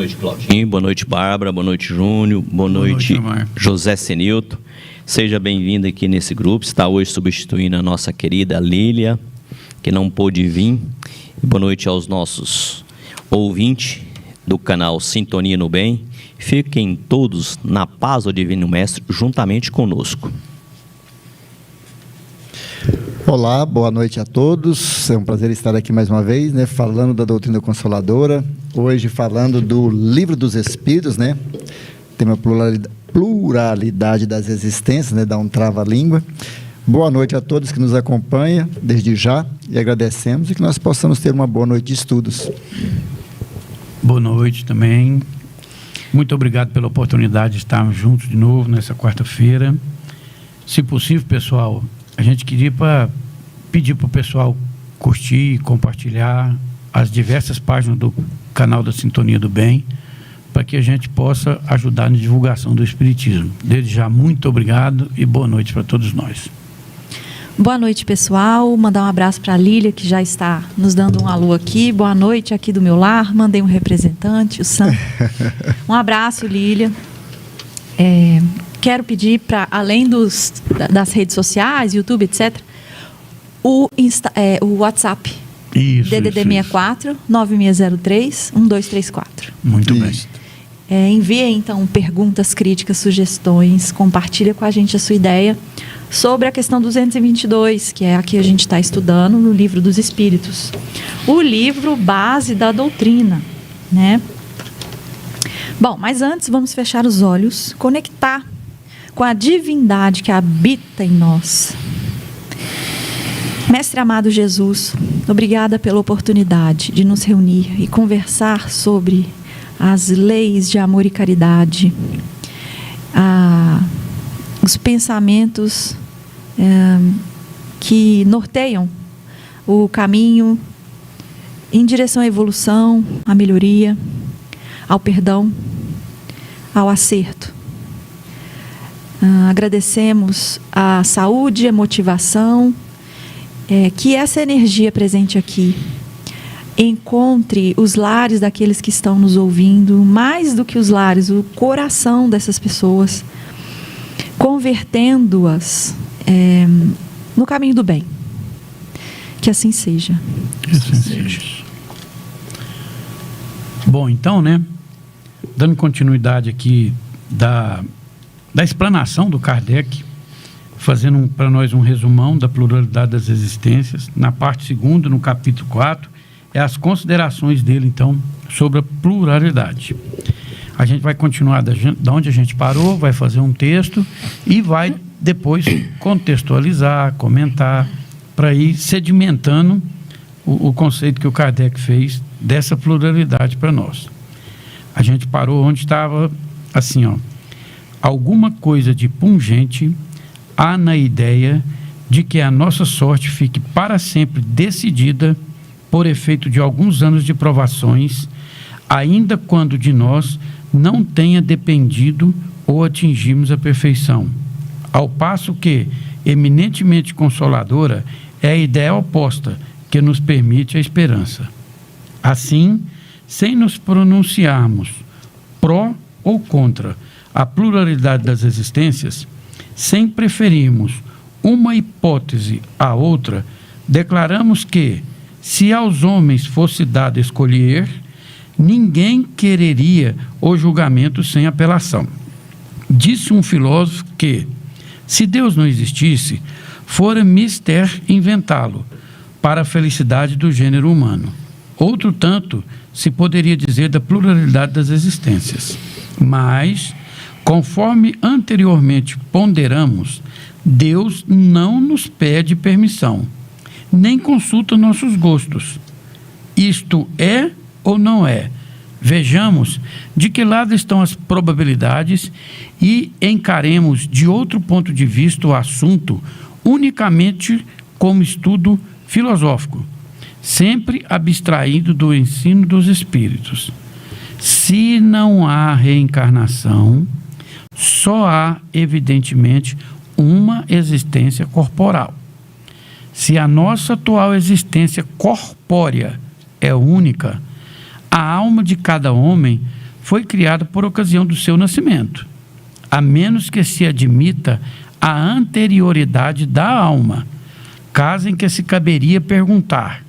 noite, Claudinho. Boa noite, Bárbara. Boa noite, Júnior. Boa noite, José Senilton. Seja bem-vindo aqui nesse grupo. Está hoje substituindo a nossa querida Lília, que não pôde vir. E boa noite aos nossos ouvintes do canal Sintonia no Bem. Fiquem todos na paz do Divino Mestre, juntamente conosco. Olá, boa noite a todos. É um prazer estar aqui mais uma vez, falando da doutrina consoladora. Hoje falando do Livro dos Espíritos, Tem uma pluralidade das existências, dá um trava-língua. Boa noite a todos que nos acompanham desde já e agradecemos e que nós possamos ter uma boa noite de estudos. Boa noite também. Muito obrigado pela oportunidade de estarmos juntos de novo nessa quarta-feira. Se possível, pessoal, a gente queria pedir para o pessoal curtir e compartilhar as diversas páginas do canal da Sintonia do Bem, para que a gente possa ajudar na divulgação do Espiritismo. Desde já, muito obrigado e boa noite para todos nós. Boa noite, pessoal. Mandar um abraço para a Lília, que já está nos dando um alô aqui. Boa noite aqui do meu lar. Mandei um representante, o Sam. Um abraço, Lília. Quero pedir para, além das redes sociais, YouTube, etc., o WhatsApp. Isso, DDD 64 9603 1234. Muito bem. Envie, então, perguntas, críticas, sugestões. Compartilha com a gente a sua ideia sobre a questão 222, que é a que a gente está estudando no Livro dos Espíritos. O livro base da doutrina, Bom, mas antes vamos fechar os olhos, conectar com a divindade que habita em nós. Mestre amado Jesus, obrigada pela oportunidade de nos reunir e conversar sobre as leis de amor e caridade, os pensamentos que norteiam o caminho em direção à evolução, à melhoria, ao perdão, ao acerto. Agradecemos a saúde, a motivação, que essa energia presente aqui encontre os lares daqueles que estão nos ouvindo, mais do que os lares, o coração dessas pessoas, convertendo-as no caminho do bem. Que assim seja. Que assim seja. Bom, então, dando continuidade aqui da explanação do Kardec, fazendo para nós um resumão da pluralidade das existências, na parte 2ª, no capítulo 4, as considerações dele, então, sobre a pluralidade. A gente vai continuar da onde a gente parou, vai fazer um texto e vai depois contextualizar, comentar, para ir sedimentando o conceito que o Kardec fez dessa pluralidade para nós. A gente parou onde estava assim, alguma coisa de pungente há na ideia de que a nossa sorte fique para sempre decidida por efeito de alguns anos de provações, ainda quando de nós não tenha dependido ou atingimos a perfeição. Ao passo que, eminentemente consoladora, é a ideia oposta que nos permite a esperança. Assim, sem nos pronunciarmos pró ou contra a pluralidade das existências, sem preferirmos uma hipótese à outra, declaramos que, se aos homens fosse dado escolher, ninguém quereria o julgamento sem apelação. Disse um filósofo que, se Deus não existisse, fora mister inventá-lo, para a felicidade do gênero humano. Outro tanto se poderia dizer da pluralidade das existências. Mas, conforme anteriormente ponderamos, Deus não nos pede permissão, nem consulta nossos gostos. Isto é ou não é? Vejamos de que lado estão as probabilidades e encaremos de outro ponto de vista o assunto unicamente como estudo filosófico, sempre abstraído do ensino dos espíritos. Se não há reencarnação, só há, evidentemente, uma existência corporal. Se a nossa atual existência corpórea é única, a alma de cada homem foi criada por ocasião do seu nascimento, a menos que se admita a anterioridade da alma, caso em que se caberia perguntar: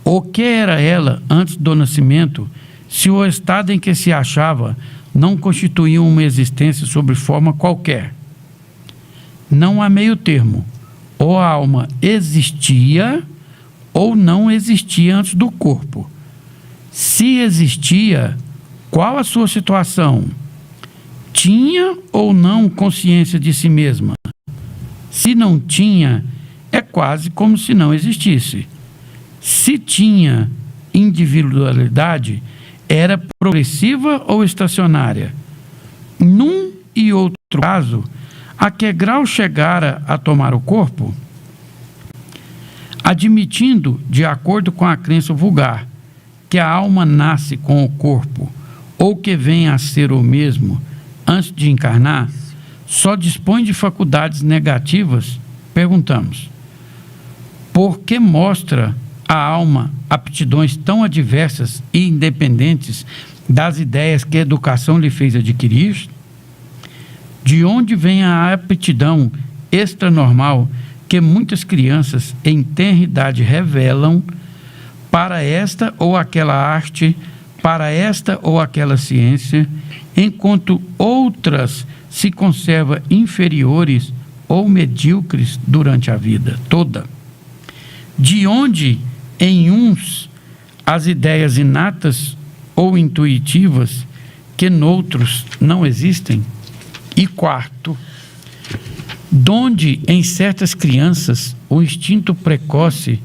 o que era ela antes do nascimento, se o estado em que se achava não constituía uma existência sob forma qualquer? Não há meio termo. Ou a alma existia ou não existia antes do corpo. Se existia, qual a sua situação? Tinha ou não consciência de si mesma? Se não tinha, é quase como se não existisse. Se tinha individualidade, era progressiva ou estacionária? Num e outro caso, a que grau chegara a tomar o corpo? Admitindo, de acordo com a crença vulgar, que a alma nasce com o corpo, ou que venha a ser o mesmo antes de encarnar, só dispõe de faculdades negativas, perguntamos: por que mostra a alma aptidões tão adversas e independentes das ideias que a educação lhe fez adquirir? De onde vem a aptidão extranormal que muitas crianças em tenra idade revelam para esta ou aquela arte, para esta ou aquela ciência, enquanto outras se conservam inferiores ou medíocres durante a vida toda? De onde, em uns, as ideias inatas ou intuitivas que noutros não existem? E quarto, donde em certas crianças o instinto precoce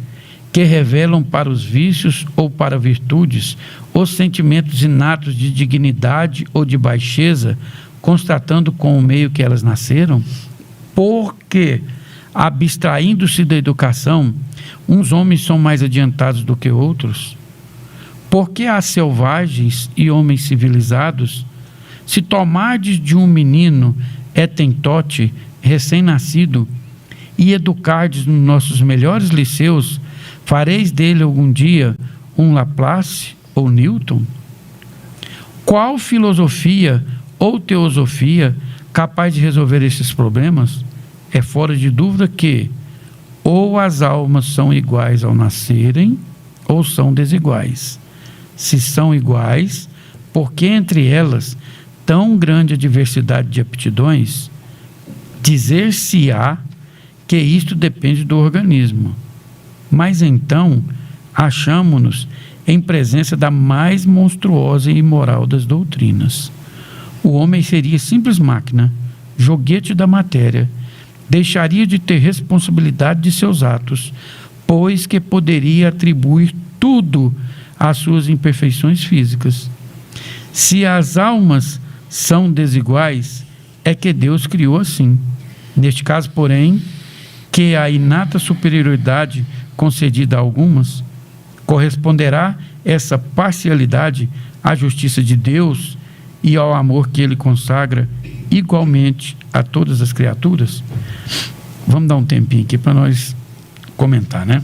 que revelam para os vícios ou para virtudes os sentimentos inatos de dignidade ou de baixeza, constatando com o meio que elas nasceram? Porque, abstraindo-se da educação, uns homens são mais adiantados do que outros? Porque há selvagens e homens civilizados? Se tomardes de um menino etentote, recém-nascido, e educardes nos nossos melhores liceus, fareis dele algum dia um Laplace ou Newton? Qual filosofia ou teosofia capaz de resolver esses problemas? É fora de dúvida que ou as almas são iguais ao nascerem, ou são desiguais. Se são iguais, por que entre elas tão grande a diversidade de aptidões? Dizer-se-á que isto depende do organismo. Mas então, achamo-nos em presença da mais monstruosa e imoral das doutrinas. O homem seria simples máquina, joguete da matéria, deixaria de ter responsabilidade de seus atos, pois que poderia atribuir tudo às suas imperfeições físicas. Se as almas são desiguais, é que Deus criou assim. Neste caso, porém, que a inata superioridade concedida a algumas, corresponderá essa parcialidade à justiça de Deus e ao amor que Ele consagra igualmente a todas as criaturas? Vamos dar um tempinho aqui para nós comentar, né?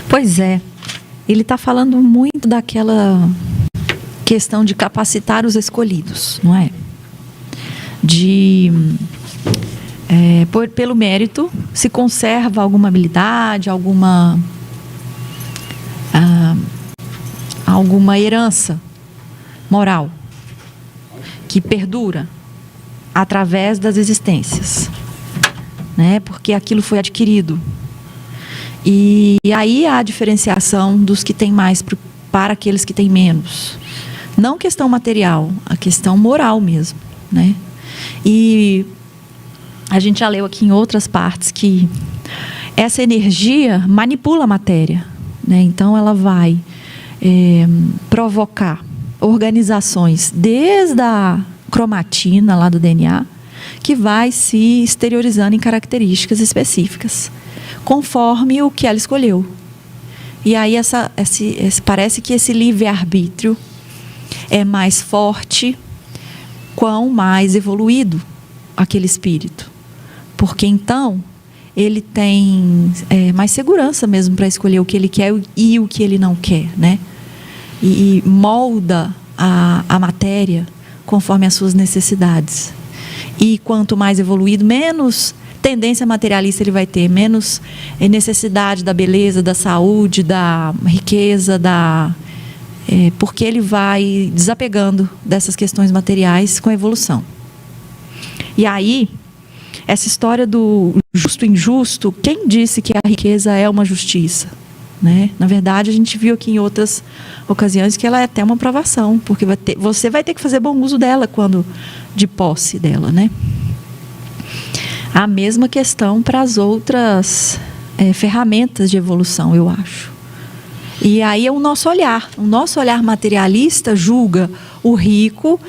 Pois é, ele está falando muito daquela questão de capacitar os escolhidos, não é? Pelo mérito, se conserva alguma habilidade, alguma herança moral que perdura através das existências, né? Porque aquilo foi adquirido. E aí há a diferenciação dos que têm mais para aqueles que têm menos. Não questão material, a questão moral mesmo, né? E a gente já leu aqui em outras partes que essa energia manipula a matéria, né? Então ela vai provocar organizações desde a cromatina lá do DNA, que vai se exteriorizando em características específicas, conforme o que ela escolheu. E aí parece que esse livre-arbítrio é mais forte, quão mais evoluído aquele espírito. Porque então ele tem mais segurança mesmo para escolher o que ele quer e o que ele não quer, né? e molda a matéria conforme as suas necessidades. E quanto mais evoluído, menos tendência materialista ele vai ter, menos necessidade da beleza, da saúde, da riqueza, porque ele vai desapegando dessas questões materiais com a evolução. E aí, essa história do justo e injusto, quem disse que a riqueza é uma justiça? Né? Na verdade, a gente viu aqui em outras ocasiões que ela é até uma provação, porque você vai ter que fazer bom uso dela de posse dela, né? A mesma questão para as outras ferramentas de evolução, eu acho. E aí é o nosso olhar materialista julga o rico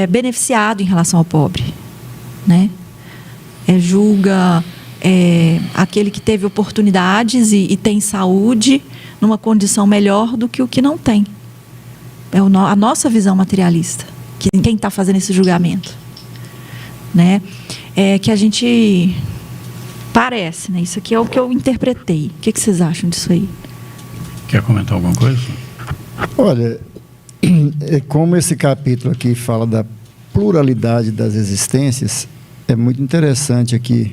beneficiado em relação ao pobre, né? Julga aquele que teve oportunidades e tem saúde numa condição melhor do que o que não tem. É a nossa visão materialista, quem está fazendo esse julgamento, né? Que a gente parece, né? Isso aqui é o que eu interpretei. O que vocês acham disso aí? Quer comentar alguma coisa? Olha, como esse capítulo aqui fala da pluralidade das existências, é muito interessante aqui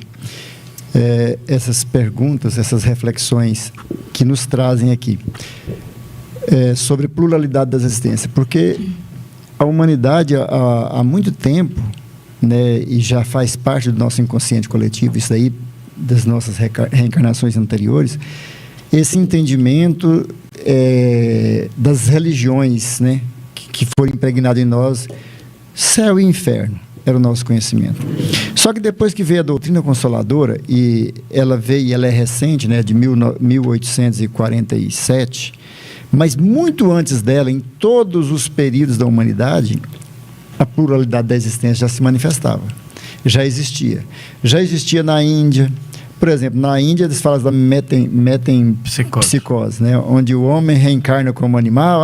essas perguntas, essas reflexões que nos trazem aqui sobre pluralidade das existências, porque a humanidade há muito tempo, né, e já faz parte do nosso inconsciente coletivo, isso aí das nossas reencarnações anteriores, esse entendimento das religiões, né, que foram impregnadas em nós, céu e inferno, era o nosso conhecimento. Só que depois que veio a doutrina consoladora, e ela é recente, né, de 1847, mas muito antes dela, em todos os períodos da humanidade, a pluralidade da existência já se manifestava, já existia. Já existia na Índia. Por exemplo, na Índia eles falam da metempsicose, né? Onde o homem reencarna como animal,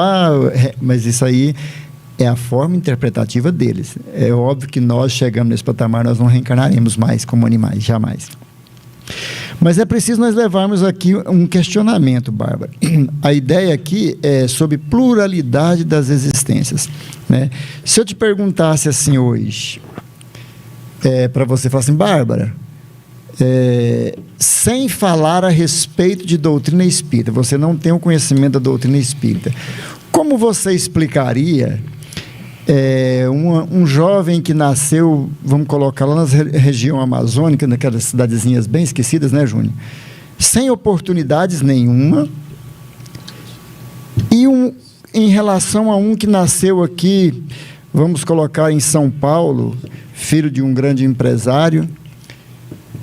mas isso aí é a forma interpretativa deles. É óbvio que nós chegamos nesse patamar, nós não reencarnaremos mais como animais, jamais. Mas é preciso nós levarmos aqui um questionamento, Bárbara. A ideia aqui é sobre pluralidade das existências, né? Se eu te perguntasse assim hoje, para você falar assim, Bárbara, sem falar a respeito de doutrina espírita, você não tem o conhecimento da doutrina espírita, como você explicaria um jovem que nasceu, vamos colocar lá na região amazônica, naquelas cidadezinhas bem esquecidas, né, Júnior? Sem oportunidades nenhuma, e em relação a um que nasceu aqui, vamos colocar em São Paulo, filho de um grande empresário,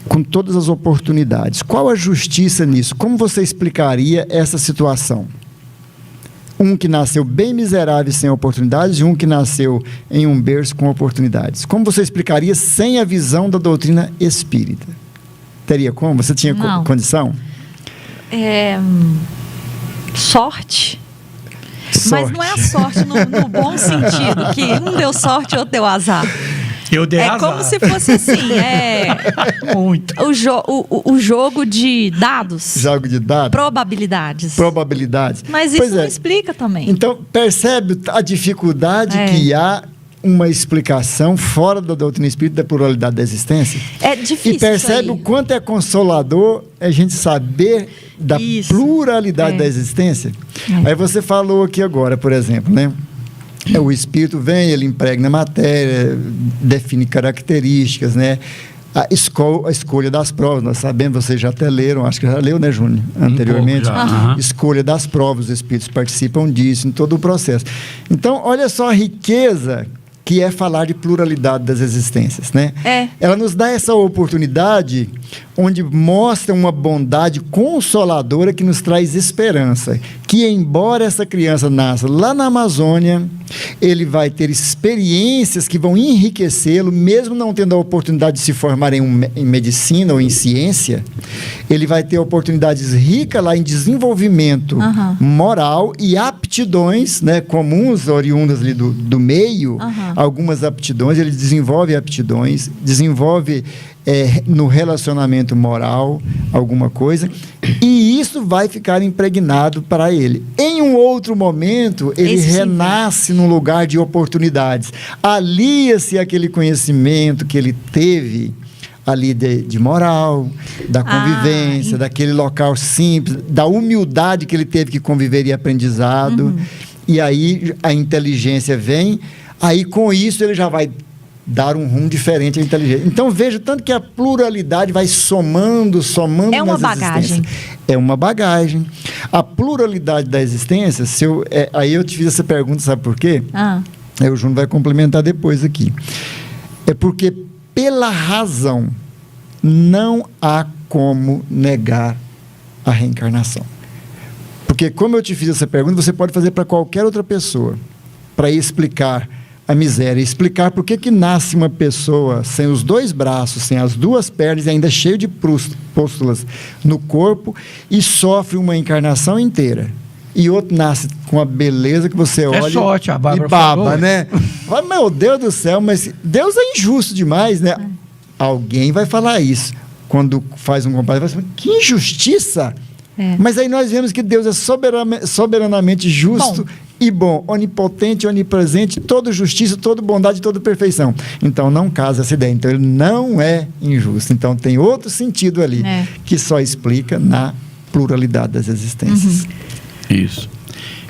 com todas as oportunidades. Qual a justiça nisso? Como você explicaria essa situação? Um que nasceu bem miserável e sem oportunidades, e um que nasceu em um berço com oportunidades. Como você explicaria sem a visão da doutrina espírita? Teria como? Você tinha condição? Sorte. Mas não é a sorte no bom sentido, que um deu sorte e outro deu azar. Eu dei azar. Como se fosse assim, muito. O jogo de dados. Jogo de dados. Probabilidades. Mas isso não explica também. Então, percebe a dificuldade que há uma explicação fora da doutrina espírita da pluralidade da existência? É difícil. E percebe o quanto é consolador a gente saber da pluralidade da existência? Aí você falou aqui agora, por exemplo, né? O espírito vem, ele impregna a matéria, define características, né? A escolha das provas, nós sabemos, vocês já até leram, acho que já leu, né, Júnior, anteriormente? Escolha das provas, os espíritos participam disso, em todo o processo. Então, olha só a riqueza que é falar de pluralidade das existências, né? Ela nos dá essa oportunidade onde mostra uma bondade consoladora que nos traz esperança, que embora essa criança nasça lá na Amazônia, ele vai ter experiências que vão enriquecê-lo, mesmo não tendo a oportunidade de se formar em medicina ou em ciência, ele vai ter oportunidades ricas lá em desenvolvimento moral e aptidões, né, comuns, oriundas ali do meio, algumas aptidões, ele desenvolve aptidões, desenvolve no relacionamento moral, alguma coisa, e isso vai ficar impregnado para ele. Em um outro momento, ele renasce num lugar de oportunidades. Alia-se aquele conhecimento que ele teve ali de moral, da convivência, daquele local simples, da humildade que ele teve que conviver e aprendizado. E aí a inteligência vem, aí com isso ele já vai dar um rumo diferente à inteligência. Então veja tanto que a pluralidade vai somando é uma bagagem. É uma bagagem. A pluralidade da existência, aí eu te fiz essa pergunta, sabe por quê? Aí o Júnior vai complementar depois aqui. É porque pela razão, não há como negar a reencarnação. Porque, como eu te fiz essa pergunta, você pode fazer para qualquer outra pessoa, para explicar a miséria, explicar por que nasce uma pessoa sem os 2 braços, sem as 2 pernas, e ainda cheio de pústulas no corpo, e sofre uma encarnação inteira. E outro nasce com a beleza que você olha sorte, a Bárbara e baba, falou, né? Fala, meu Deus do céu, mas Deus é injusto demais, né? Alguém vai falar isso. Quando faz um comparativo, vai falar, que injustiça! Mas aí nós vemos que Deus é soberanamente justo e bom, onipotente, onipresente, toda justiça, toda bondade, toda perfeição. Então não casa essa ideia. Então ele não é injusto. Então tem outro sentido ali, que só explica na pluralidade das existências. Isso.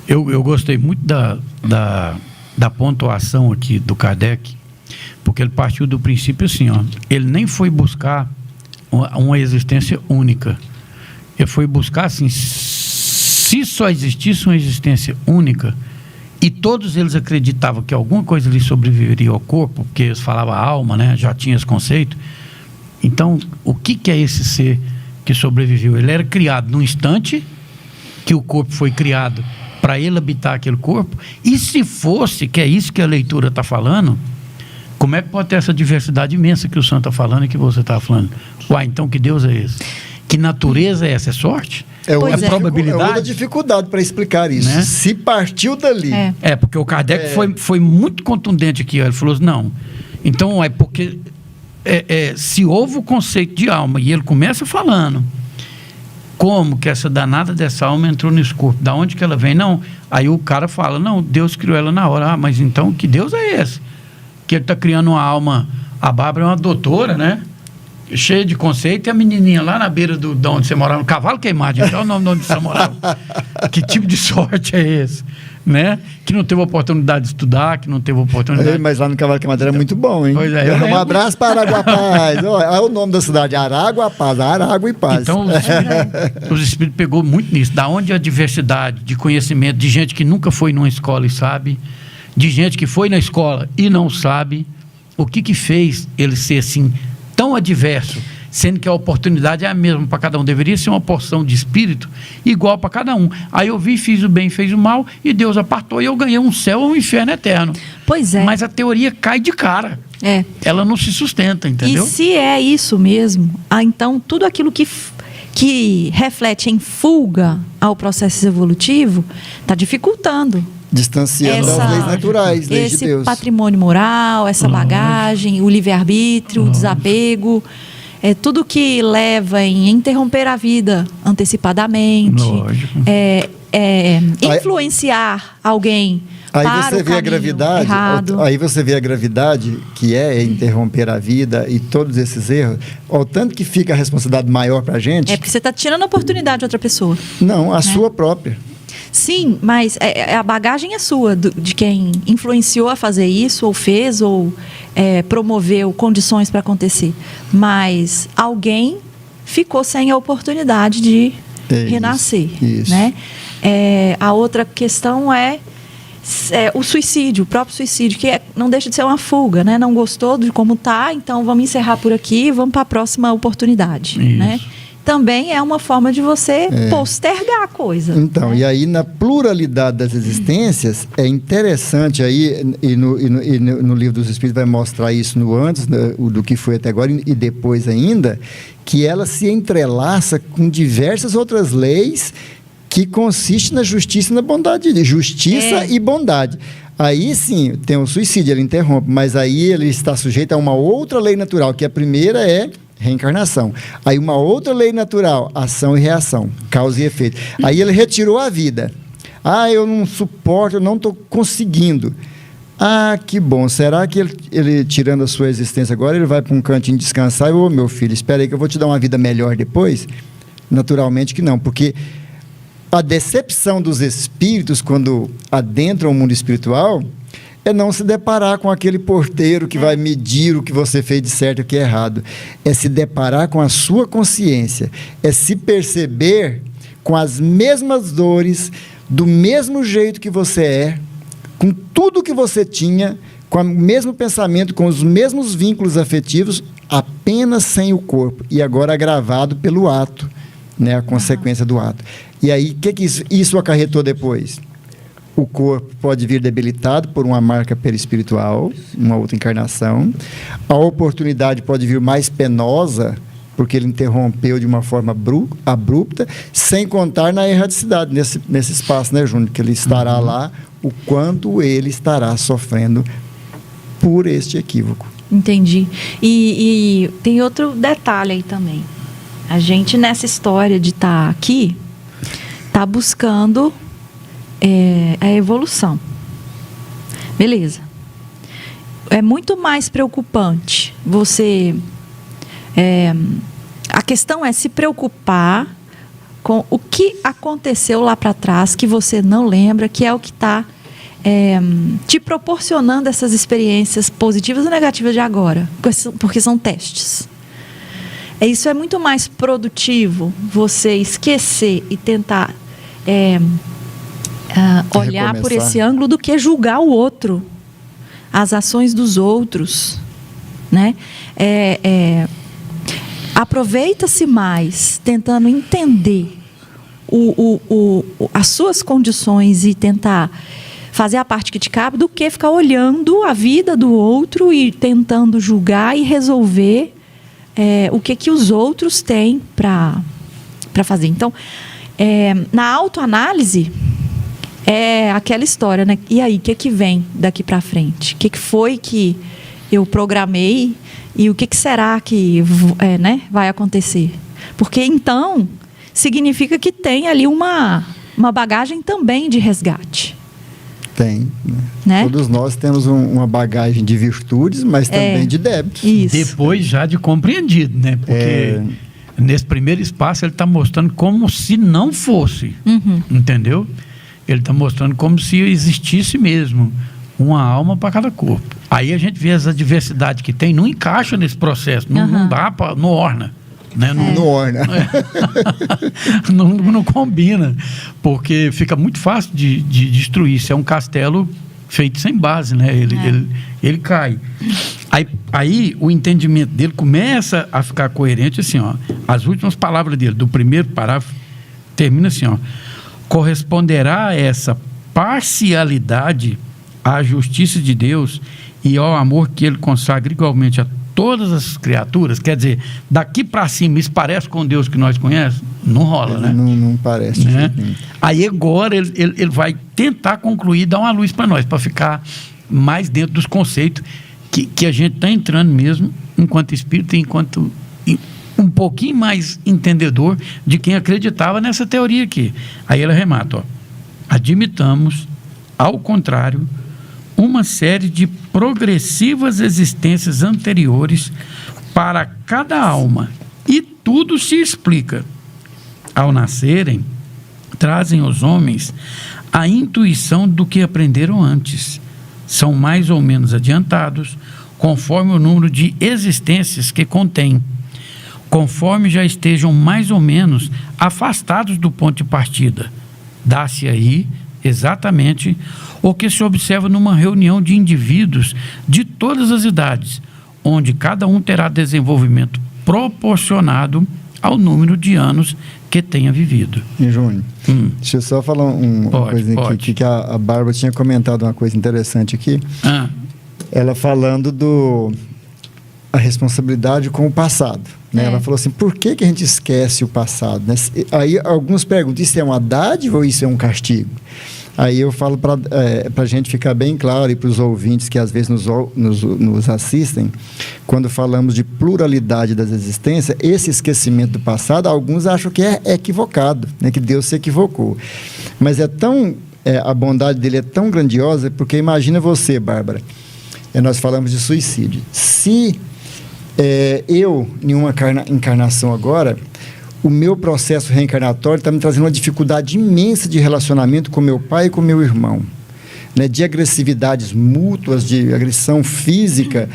Eu gostei muito da pontuação aqui do Kardec, porque ele partiu do princípio assim, ele nem foi buscar uma existência única. Ele foi buscar assim, se só existisse uma existência única, e todos eles acreditavam que alguma coisa lhe sobreviveria ao corpo, porque eles falavam alma, né? Já tinha esse conceito. Então, o que é esse ser que sobreviveu? Ele era criado num instante que o corpo foi criado para ele habitar aquele corpo, e se fosse, que é isso que a leitura está falando, como é que pode ter essa diversidade imensa que o Santo está falando e que você está falando? Então que Deus é esse? Que natureza é essa? É sorte? É probabilidade? É outra dificuldade para explicar isso, né? Se partiu dali. Porque o Kardec foi muito contundente aqui, ele falou assim, não, então é porque se houve o conceito de alma, e ele começa falando, como que essa danada dessa alma entrou nesse corpo? Da onde que ela vem? Não. Aí o cara fala, não, Deus criou ela na hora. Mas então, que Deus é esse? Que ele está criando uma alma... A Bárbara é uma doutora, né? Cheia de conceito. E a menininha lá na beira de onde você morava, no Cavalo Queimado, então é o nome de onde você morava. Que tipo de sorte é esse? Né? Que não teve oportunidade de estudar, que não teve oportunidade... Mas lá no Cavalo Queimado era muito bom, hein? Pois é, um abraço para Araguapaz. Olha o nome da cidade, Araguapaz, Aragua e Paz. Então, os espíritos pegou muito nisso. Da onde a diversidade de conhecimento, de gente que nunca foi numa escola e sabe, de gente que foi na escola e não sabe, o que fez ele ser assim, tão adverso, sendo que a oportunidade é a mesma para cada um. Deveria ser uma porção de espírito igual para cada um. Aí eu vi, fiz o bem, fez o mal, e Deus apartou, e eu ganhei um céu ou um inferno eterno. Pois é. Mas a teoria cai de cara. Ela não se sustenta, entendeu? E se é isso mesmo, então tudo aquilo que reflete em fuga ao processo evolutivo está dificultando. Distanciando as leis naturais, leis de Deus. Esse patrimônio moral, essa bagagem, o livre-arbítrio, o desapego... tudo que leva em interromper a vida antecipadamente, influenciar alguém para o caminho errado. Aí você vê a gravidade que é interromper a vida e todos esses erros, o tanto que fica a responsabilidade maior para a gente. Porque você está tirando a oportunidade de outra pessoa. Não, a sua própria. Sim, mas a bagagem é sua, de quem influenciou a fazer isso, ou fez, ou promoveu condições para acontecer. Mas alguém ficou sem a oportunidade de renascer. Isso. Né? A outra questão é o suicídio, o próprio suicídio, que não deixa de ser uma fuga, né? Não gostou de como está, então vamos encerrar por aqui e vamos para a próxima oportunidade. Né? Também é uma forma de você postergar a coisa. Então, e aí na pluralidade das existências, é interessante aí, e no Livro dos Espíritos vai mostrar isso no antes, do que foi até agora, e depois ainda, que ela se entrelaça com diversas outras leis que consistem na justiça e na bondade. Justiça e bondade. Aí sim, tem o suicídio, ele interrompe, mas aí ele está sujeito a uma outra lei natural, que a primeira é reencarnação. Aí uma outra lei natural, ação e reação, causa e efeito. Aí ele retirou a vida. Eu não suporto, eu não estou conseguindo. Que bom. Será que ele tirando a sua existência agora, ele vai para um cantinho descansar e, meu filho, espera aí que eu vou te dar uma vida melhor depois? Naturalmente que não, porque a decepção dos espíritos quando adentram o mundo espiritual é não se deparar com aquele porteiro que vai medir o que você fez de certo e o que é errado. É se deparar com a sua consciência. É se perceber com as mesmas dores, do mesmo jeito que você é, com tudo que você tinha, com o mesmo pensamento, com os mesmos vínculos afetivos, apenas sem o corpo. E agora agravado pelo ato, né, a consequência do ato. E aí, o que isso acarretou depois? O corpo pode vir debilitado por uma marca perispiritual, uma outra encarnação. A oportunidade pode vir mais penosa, porque ele interrompeu de uma forma abrupta, sem contar na erradicidade nesse espaço, né, Júnior? Que ele estará lá, o quanto ele estará sofrendo por este equívoco. Entendi. E tem outro detalhe aí também. A gente, nessa história de estar aqui, está buscando a evolução. Beleza. É muito mais preocupante você... a questão é se preocupar com o que aconteceu lá para trás, que você não lembra, que é o que está te proporcionando essas experiências positivas ou negativas de agora, porque são testes. Isso é muito mais produtivo, você esquecer e tentar olhar por esse ângulo do que julgar o outro, as ações dos outros, né? Aproveita-se mais tentando entender as suas condições e tentar fazer a parte que te cabe, do que ficar olhando a vida do outro e tentando julgar e resolver o que os outros têm para fazer. Então, na autoanálise, é aquela história, né? E aí, o que vem daqui para frente? O que foi que eu programei e o que será que vai acontecer? Porque, então, significa que tem ali uma bagagem também de resgate. Tem. Né? Todos nós temos uma bagagem de virtudes, mas também de débitos. Isso. Depois já de compreendido, né? Porque nesse primeiro espaço ele está mostrando como se não fosse. Entendeu? Ele está mostrando como se existisse mesmo uma alma para cada corpo. Aí a gente vê essa diversidade que tem, não encaixa nesse processo, não dá para, não orna. Né? Não orna. Não combina, porque fica muito fácil de destruir. Isso é um castelo feito sem base, né? Ele cai. Aí o entendimento dele começa a ficar coerente, assim, ó. As últimas palavras dele, do primeiro parágrafo, termina assim, ó. Corresponderá a essa parcialidade à justiça de Deus e ao amor que ele consagra igualmente a todas as criaturas. Quer dizer, daqui para cima, isso parece com Deus que nós conhecemos? Não rola, né? Não parece. Né? Aí agora ele vai tentar concluir, dar uma luz para nós, para ficar mais dentro dos conceitos que a gente está entrando mesmo, enquanto espírito, enquanto um pouquinho mais entendedor de quem acreditava nessa teoria aqui. Aí ele arremata, ó. Admitamos, ao contrário, uma série de progressivas existências anteriores para cada alma, e tudo se explica. Ao nascerem, trazem os homens a intuição do que aprenderam antes. São mais ou menos adiantados, conforme o número de existências que contêm, conforme já estejam mais ou menos afastados do ponto de partida. Dá-se aí exatamente o que se observa numa reunião de indivíduos de todas as idades, onde cada um terá desenvolvimento proporcionado ao número de anos que tenha vivido. E Júnior, deixa eu só falar uma coisa aqui, que a Bárbara tinha comentado uma coisa interessante aqui. Ela falando a responsabilidade com o passado. Né? Ela falou assim, por que a gente esquece o passado? Né? Aí alguns perguntam, isso é uma dádiva ou isso é um castigo? Aí eu falo para a gente ficar bem claro e para os ouvintes que às vezes nos assistem, quando falamos de pluralidade das existências, esse esquecimento do passado, alguns acham que é equivocado, né, que Deus se equivocou. Mas a bondade dele é tão grandiosa, porque imagina você, Bárbara, nós falamos de suicídio. Se eu, em uma encarnação agora, o meu processo reencarnatório está me trazendo uma dificuldade imensa de relacionamento com meu pai e com meu irmão, né? De agressividades mútuas, de agressão física,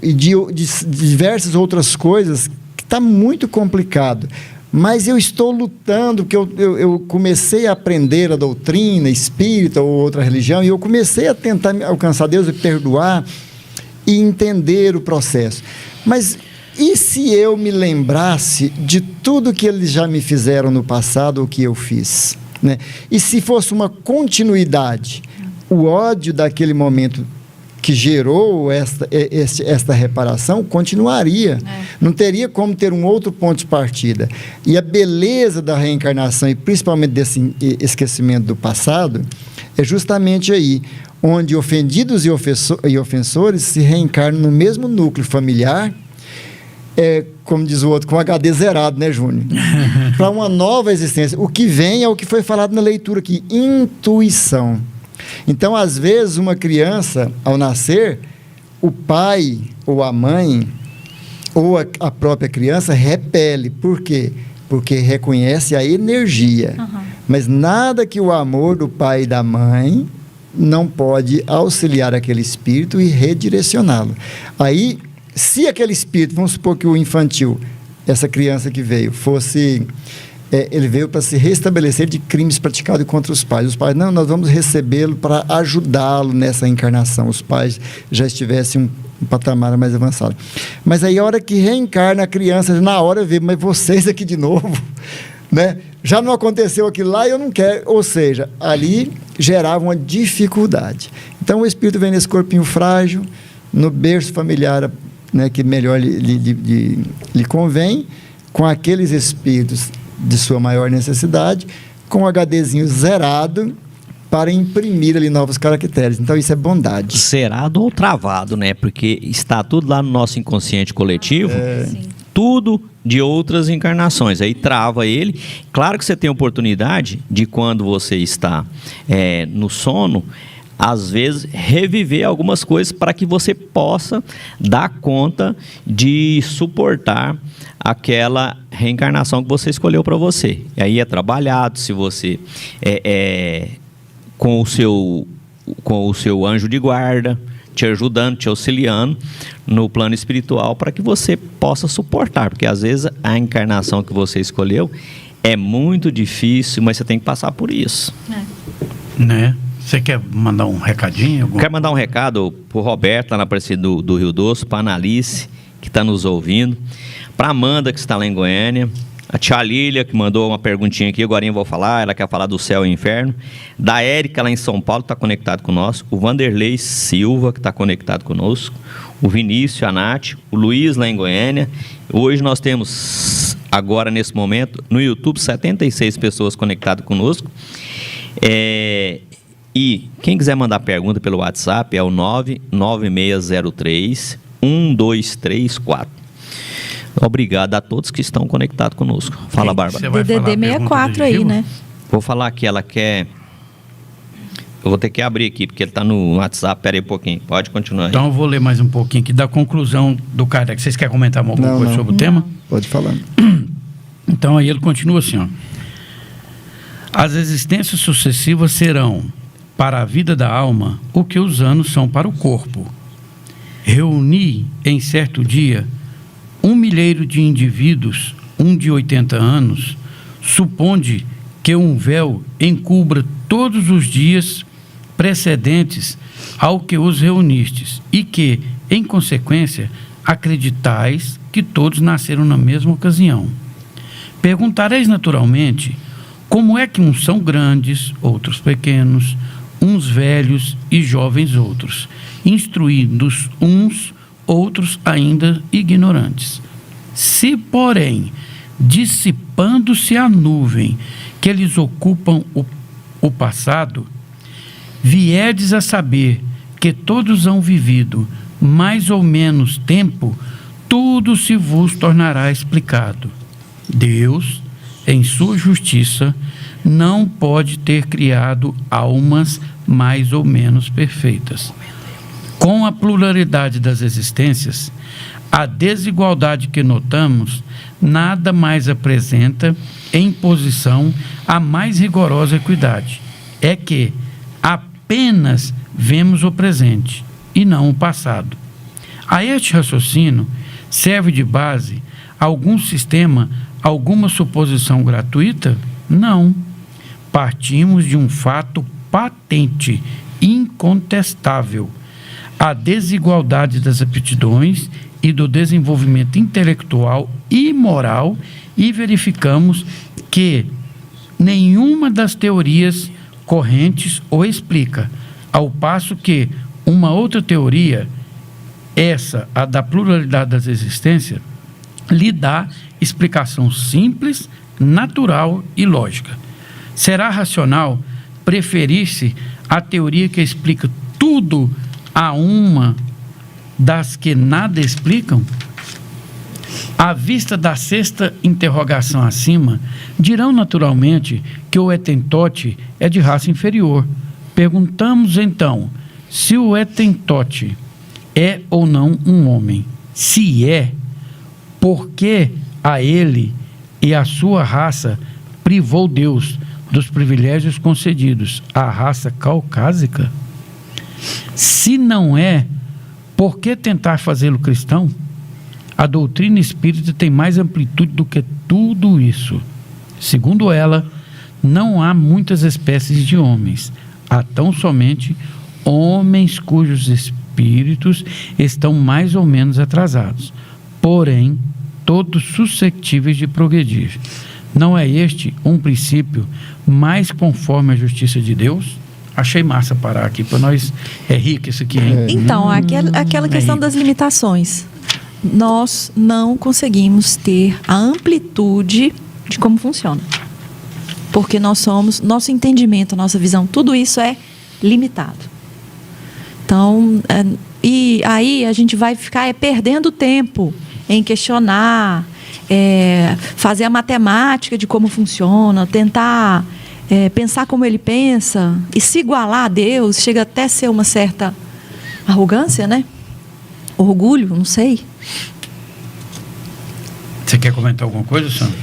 e de diversas outras coisas, que está muito complicado. Mas eu estou lutando, porque eu comecei a aprender a doutrina espírita ou outra religião, e eu comecei a tentar alcançar Deus e perdoar e entender o processo. Mas e se eu me lembrasse de tudo que eles já me fizeram no passado, o que eu fiz, né? E se fosse uma continuidade, o ódio daquele momento que gerou esta reparação continuaria. Não teria como ter um outro ponto de partida. E a beleza da reencarnação, e principalmente desse esquecimento do passado, é justamente aí, onde ofendidos e ofensores se reencarnam no mesmo núcleo familiar, como diz o outro, com HD zerado, né, Júnior? Para uma nova existência. O que vem é o que foi falado na leitura aqui, intuição. Então, às vezes, uma criança, ao nascer, o pai ou a mãe, ou a própria criança, repele. Por quê? Porque reconhece a energia. Mas nada que o amor do pai e da mãe não pode auxiliar aquele espírito e redirecioná-lo. Aí, se aquele espírito, vamos supor que o infantil, essa criança que veio, ele veio para se restabelecer de crimes praticados contra os pais. Os pais, não, nós vamos recebê-lo para ajudá-lo nessa encarnação. Os pais já estivessem um patamar mais avançado. Mas aí, a hora que reencarna a criança, na hora vê, mas vocês aqui de novo, né? Já não aconteceu aquilo lá e eu não quero. Ou seja, ali gerava uma dificuldade. Então, o espírito vem nesse corpinho frágil, no berço familiar, né, que melhor lhe convém, com aqueles espíritos de sua maior necessidade, com o HDzinho zerado, para imprimir ali novos caracteres. Então, isso é bondade. Zerado ou travado, né? Porque está tudo lá no nosso inconsciente coletivo, tudo de outras encarnações. Aí trava ele. Claro que você tem oportunidade de, quando você está no sono, às vezes, reviver algumas coisas para que você possa dar conta de suportar aquela reencarnação que você escolheu para você. E aí é trabalhado, se você com o seu anjo de guarda, te ajudando, te auxiliando no plano espiritual, para que você possa suportar, porque às vezes a encarnação que você escolheu é muito difícil, mas você tem que passar por isso. Né? Você quer mandar um recadinho? Quero mandar um recado para o Roberto, lá na Aparecida do Rio Doce, para a Analice, que está nos ouvindo, para a Amanda, que está lá em Goiânia, a tia Lília, que mandou uma perguntinha aqui, agora eu vou falar, ela quer falar do céu e inferno, da Érica, lá em São Paulo, que está conectado conosco, o Vanderlei Silva, que está conectado conosco, o Vinícius, a Nath, o Luiz, lá em Goiânia. Hoje nós temos, agora nesse momento, no YouTube, 76 pessoas conectadas conosco. E quem quiser mandar pergunta pelo WhatsApp é o 99603-1234. Obrigado a todos que estão conectados conosco. Fala, Bárbara. DDD 64 aí, né? Vou falar que ela quer... Eu vou ter que abrir aqui, porque ele está no WhatsApp. Pera aí um pouquinho. Pode continuar aí. Então eu vou ler mais um pouquinho aqui da conclusão do Kardec. Vocês querem comentar alguma coisa sobre o tema? Pode falar. Então aí ele continua assim, ó. As existências sucessivas serão, para a vida da alma, o que os anos são para o corpo. Reuni em certo dia 1 milheiro de indivíduos, um de 80 anos, suponde que um véu encubra todos os dias precedentes ao que os reunistes, e que, em consequência, acreditais que todos nasceram na mesma ocasião. Perguntareis naturalmente como é que uns são grandes, outros pequenos, uns velhos e jovens outros, instruídos uns, outros ainda ignorantes. Se, porém, dissipando-se a nuvem que eles ocupam o passado, vierdes a saber que todos hão vivido mais ou menos tempo, tudo se vos tornará explicado. Deus, em sua justiça, não pode ter criado almas mais ou menos perfeitas. Com a pluralidade das existências, a desigualdade que notamos nada mais apresenta em posição à mais rigorosa equidade. É que apenas vemos o presente e não o passado. A este raciocínio serve de base algum sistema, alguma suposição gratuita? Não. Partimos de um fato patente, incontestável: a desigualdade das aptidões e do desenvolvimento intelectual e moral, e verificamos que nenhuma das teorias correntes o explica, ao passo que uma outra teoria, essa, a da pluralidade das existências, lhe dá explicação simples, natural e lógica. Será racional preferir-se a teoria que explica tudo a uma das que nada explicam? À vista da sexta interrogação acima, dirão naturalmente que o Etentote é de raça inferior. Perguntamos então, se o Etentote é ou não um homem? Se é, por que a ele e a sua raça privou Deus dos privilégios concedidos à raça caucásica? Se não é, por que tentar fazê-lo cristão? A doutrina espírita tem mais amplitude do que tudo isso. Segundo ela, não há muitas espécies de homens. Há tão somente homens cujos espíritos estão mais ou menos atrasados, porém, todos suscetíveis de progredir. Não é este um princípio mais conforme a justiça de Deus? Achei massa parar aqui para nós. É rico isso aqui, hein? Então, aquela questão das limitações. Nós não conseguimos ter a amplitude de como funciona. Porque nosso entendimento, nossa visão, tudo isso é limitado. Então, e aí a gente vai ficar perdendo tempo em questionar, fazer a matemática de como funciona, tentar pensar como ele pensa e se igualar a Deus. Chega até a ser uma certa arrogância, né? Orgulho, não sei. Você quer comentar alguma coisa, Sandro?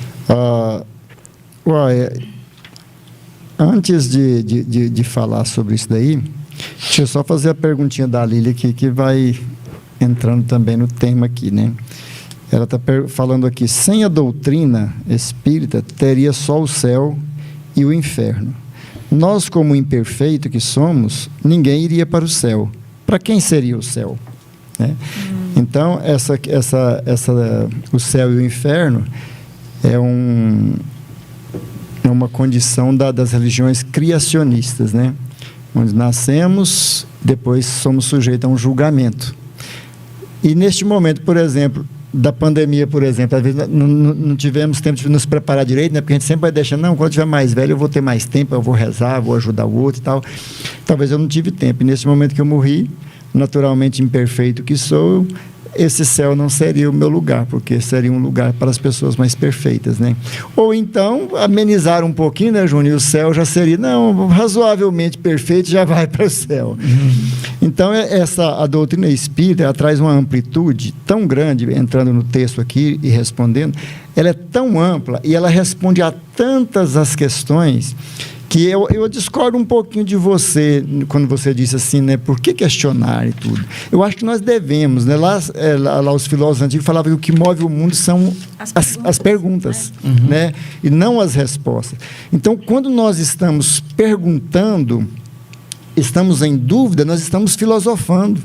Antes de falar sobre isso daí, deixa eu só fazer a perguntinha da Lília aqui, que vai entrando também no tema aqui, né? Ela está falando aqui: sem a doutrina espírita, teria só o céu e o inferno. Nós, como imperfeito que somos, ninguém iria para o céu. Para quem seria o céu? Né? Então, o céu e o inferno é uma condição das religiões criacionistas, né? Onde nascemos, depois somos sujeitos a um julgamento. E neste momento, por exemplo, da pandemia, por exemplo, às vezes não tivemos tempo de nos preparar direito, né? Porque a gente sempre vai deixando, não, quando eu tiver mais velho eu vou ter mais tempo, eu vou rezar, vou ajudar o outro e tal. Talvez eu não tive tempo. E nesse momento que eu morri, naturalmente imperfeito que sou, esse céu não seria o meu lugar, porque seria um lugar para as pessoas mais perfeitas, né? Ou então, amenizar um pouquinho, né, Júnior? O céu já seria, não, razoavelmente perfeito, já vai para o céu. Então, a doutrina espírita, ela traz uma amplitude tão grande, entrando no texto aqui e respondendo, ela é tão ampla e ela responde a tantas as questões que eu discordo um pouquinho de você, quando você disse assim, né, por que questionar e tudo? Eu acho que nós devemos, né, lá os filósofos antigos falavam que o que move o mundo são as perguntas, né, e não as respostas. Então, quando nós estamos perguntando, estamos em dúvida, nós estamos filosofando.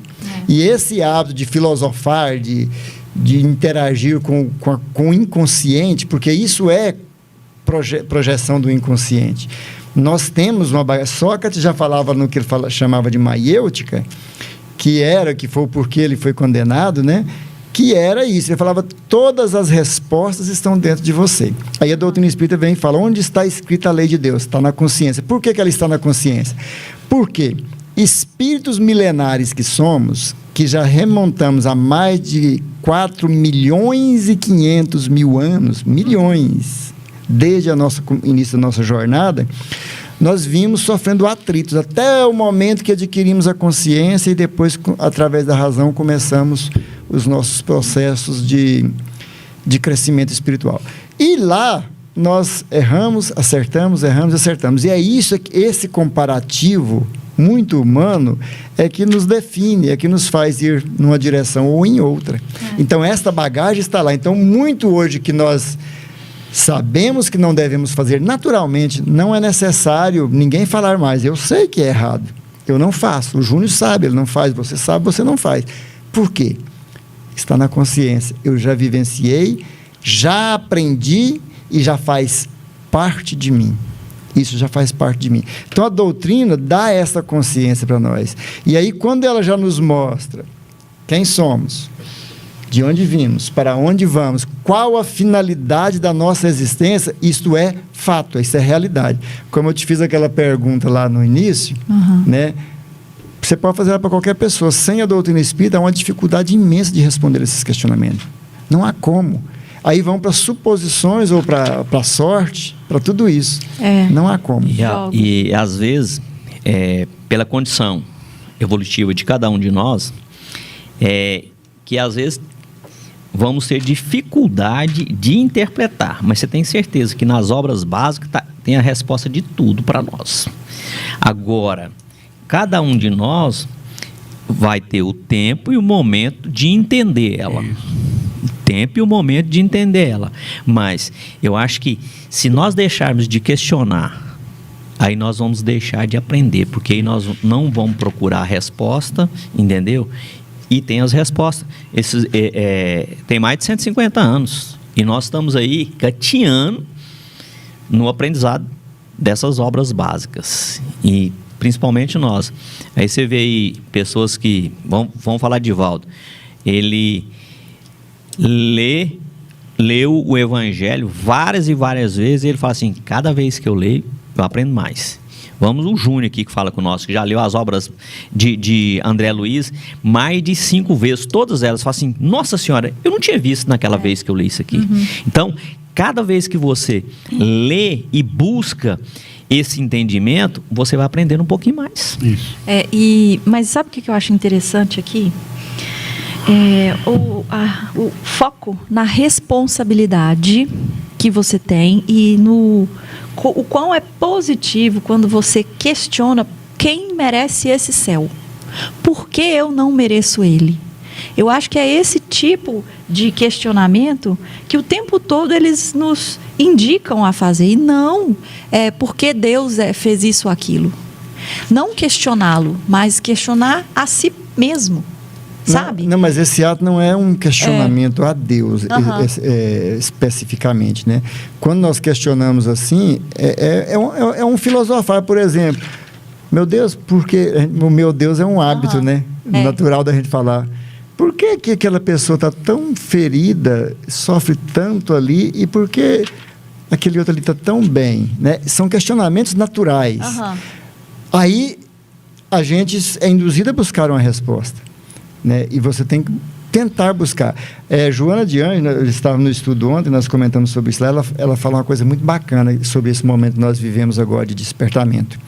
E esse hábito de filosofar, de interagir com o inconsciente, porque isso é projeção do inconsciente. Nós temos uma bagagem. Sócrates já falava no que ele chamava de maiêutica, que foi porque ele foi condenado, né? que era isso. Ele falava, todas as respostas estão dentro de você. Aí a doutrina espírita vem e fala, onde está escrita a lei de Deus? Está na consciência. Por que ela está na consciência? Porque espíritos milenares que somos, que já remontamos a mais de 4.500.000 anos, milhões, desde o início da nossa jornada, nós vimos sofrendo atritos, até o momento que adquirimos a consciência e depois, através da razão, começamos os nossos processos de crescimento espiritual. E lá, nós erramos, acertamos, erramos, acertamos. E é isso, esse comparativo muito humano é que nos define, é que nos faz ir numa direção ou em outra. Então, esta bagagem está lá. Então, muito hoje que nós sabemos que não devemos fazer, naturalmente, não é necessário ninguém falar mais. Eu sei que é errado, eu não faço. O Júnior sabe, ele não faz. Você sabe, você não faz. Por quê? Está na consciência. Eu já vivenciei, já aprendi e já faz parte de mim. Isso já faz parte de mim. Então, a doutrina dá essa consciência para nós. E aí, quando ela já nos mostra quem somos, de onde vimos, para onde vamos, qual a finalidade da nossa existência, isto é fato, isso é realidade. Como eu te fiz aquela pergunta lá no início, né? Você pode fazer ela para qualquer pessoa. Sem a doutrina espírita, há uma dificuldade imensa de responder esses questionamentos. Não há como. Aí vão para suposições ou para a sorte, para tudo isso. Não há como. E às vezes, pela condição evolutiva de cada um de nós, que às vezes vamos ter dificuldade de interpretar, mas você tem certeza que nas obras básicas tem a resposta de tudo para nós. Agora, cada um de nós vai ter o tempo e o momento de entender ela. O tempo e o momento de entender ela. Mas eu acho que se nós deixarmos de questionar, aí nós vamos deixar de aprender, porque aí nós não vamos procurar a resposta, entendeu? E tem as respostas. Tem mais de 150 anos. E nós estamos aí gateando no aprendizado dessas obras básicas. E principalmente nós. Aí você vê aí pessoas que... Vamos falar de Valdo. Ele leu o Evangelho várias e várias vezes, e ele fala assim, cada vez que eu leio, eu aprendo mais. Vamos o Júnior aqui que fala conosco, que já leu as obras de André Luiz mais de 5 vezes, todas elas. Fala assim, nossa senhora, eu não tinha visto naquela vez que eu li isso aqui. Então, cada vez que você lê e busca esse entendimento, você vai aprendendo um pouquinho mais. Isso. Mas sabe o que eu acho interessante aqui? O foco na responsabilidade que você tem e o quão é positivo quando você questiona quem merece esse céu. Por que eu não mereço ele? Eu acho que é esse tipo de questionamento que o tempo todo eles nos indicam a fazer. E não por que Deus fez isso ou aquilo. Não questioná-lo, mas questionar a si mesmo. Sabe? Não, mas esse ato não é um questionamento a Deus, especificamente, né? Quando nós questionamos assim, é um filosofar, por exemplo. Meu Deus, porque o meu Deus é um hábito, né? Natural da gente falar. Por que aquela pessoa está tão ferida, sofre tanto ali, e por que aquele outro ali está tão bem, né? São questionamentos naturais. Aí a gente é induzido a buscar uma resposta. Né? E você tem que tentar buscar. Joana de Anjos, eu estava no estudo ontem, nós comentamos sobre isso lá, ela fala uma coisa muito bacana sobre esse momento que nós vivemos agora de despertamento.